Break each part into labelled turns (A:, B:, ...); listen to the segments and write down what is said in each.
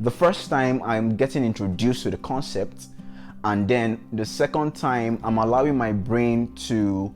A: The first time I'm getting introduced to the concept, and then the second time I'm allowing my brain to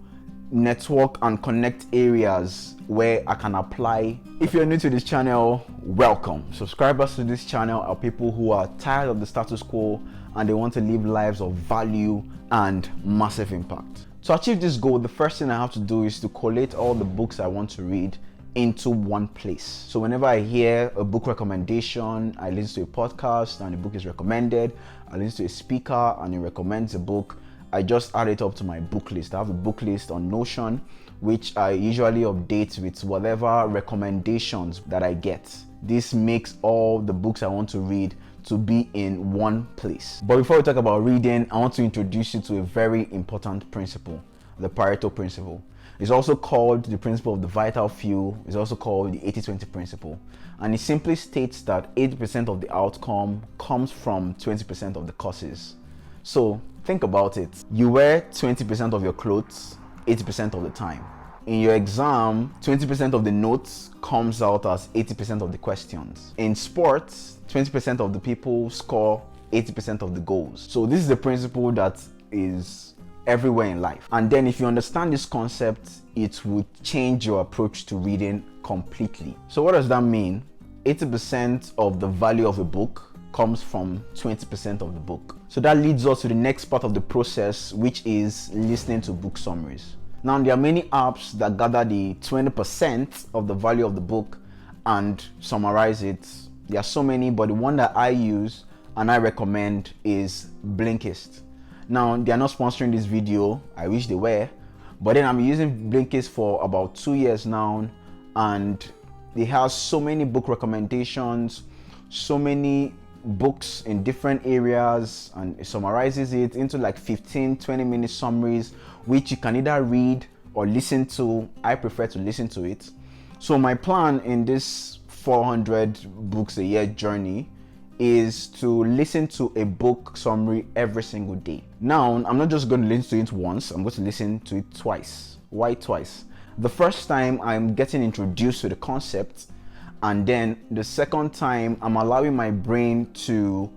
A: network and connect areas where I can apply. If you're new to this channel, welcome. Subscribers to this channel are people who are tired of the status quo and they want to live lives of value and massive impact. To achieve this goal, the first thing I have to do is to collate all the books I want to read into one place. So whenever I hear a book recommendation, I listen to a podcast and the book is recommended, I listen to a speaker and he recommends a book, I just add it up to my book list. I have a book list on Notion, which I usually update with whatever recommendations that I get. This makes all the books I want to read to be in one place. But before we talk about reading, I want to introduce you to a very important principle, the Pareto principle. It's also called the principle of the vital few. It's also called the 80-20 principle. And it simply states that 80% of the outcome comes from 20% of the causes. So think about it. You wear 20% of your clothes 80% of the time. In your exam, 20% of the notes comes out as 80% of the questions. In sports, 20% of the people score 80% of the goals. So this is a principle that is everywhere in life. And then if you understand this concept, it would change your approach to reading completely. So what does that mean? 80% of the value of a book comes from 20% of the book. So that leads us to the next part of the process, which is listening to book summaries. Now, there are many apps that gather the 20% of the value of the book and summarize it. There are so many, but the one that I use and I recommend is Blinkist. Now, they are not sponsoring this video. I wish they were, but then I'm using Blinkist for about 2 years now, and it has so many book recommendations, so many books in different areas, and it summarizes it into like 15-20 minute summaries, which you can either read or listen to. I prefer to listen to it. So my plan in this 400 books a year journey is to listen to a book summary every single day. Now, I'm not just going to listen to it once, I'm going to listen to it twice. Why twice? The first time I'm getting introduced to the concept, and then the second time I'm allowing my brain to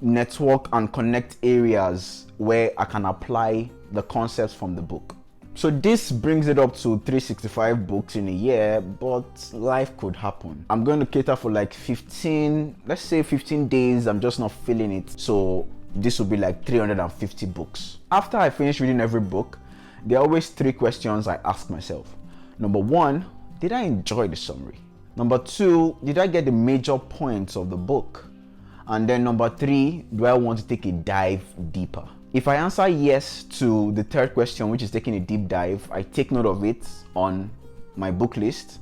A: network and connect areas where I can apply the concepts from the book. So this brings it up to 365 books in a year, but life could happen. I'm going to cater for like 15, let's say 15 days, I'm just not feeling it. So this will be like 350 books. After I finish reading every book, there are always 3 questions I ask myself. Number 1, did I enjoy the summary? Number 2, did I get the major points of the book? And then number 3, do I want to take a dive deeper? If I answer yes to the third question, which is taking a deep dive, I take note of it on my book list,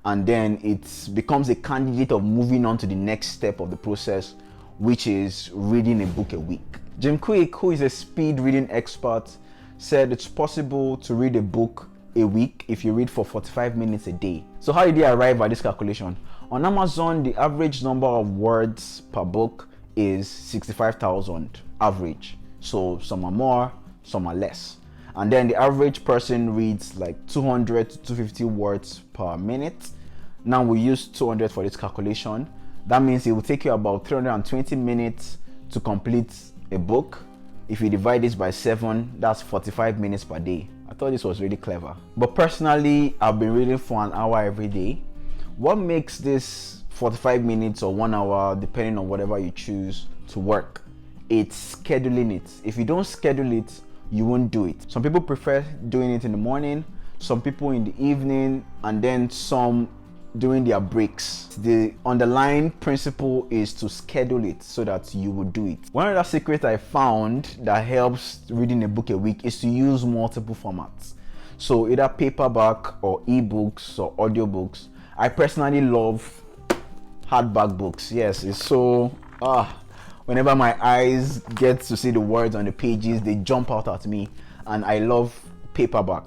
A: and then it becomes a candidate of moving on to the next step of the process, which is reading a book a week. Jim Quick, who is a speed reading expert, said it's possible to read a book a week if you read for 45 minutes a day. So how did he arrive at this calculation? On Amazon, the average number of words per book is 65,000 average. So some are more, some are less. And then the average person reads like 200 to 250 words per minute. Now we use 200 for this calculation. That means it will take you about 320 minutes to complete a book. If you divide this by 7, that's 45 minutes per day. I thought this was really clever. But personally, I've been reading for an hour every day. What makes this 45 minutes or 1 hour, depending on whatever you choose, to work? It's scheduling it. If you don't schedule it, you won't do it. Some people prefer doing it in the morning, some people in the evening, and then some during their breaks. The underlying principle is to schedule it so that you will do it. One other secret I found that helps reading a book a week is to use multiple formats. So either paperback or ebooks or audiobooks. I personally love hardback books. Yes, it's so whenever my eyes get to see the words on the pages, they jump out at me, and I love paperback.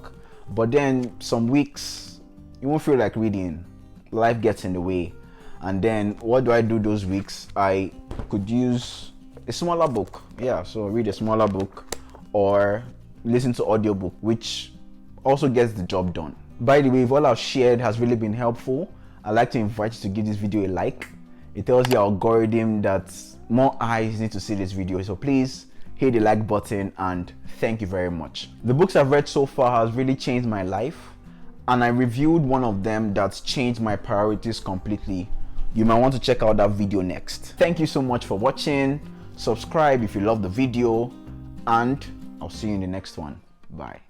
A: But then some weeks you won't feel like reading. Life gets in the way, and then what do I do those weeks? I could use a smaller book. So read a smaller book or listen to audiobook, which also gets the job done. By the way, if all I've shared has really been helpful, I'd like to invite you to give this video a like. It tells the algorithm that more eyes need to see this video. So please hit the like button, and thank you very much. The books I've read so far has really changed my life, and I reviewed one of them that's changed my priorities completely. You might want to check out that video next. Thank you so much for watching. Subscribe if you love the video, and I'll see you in the next one. Bye.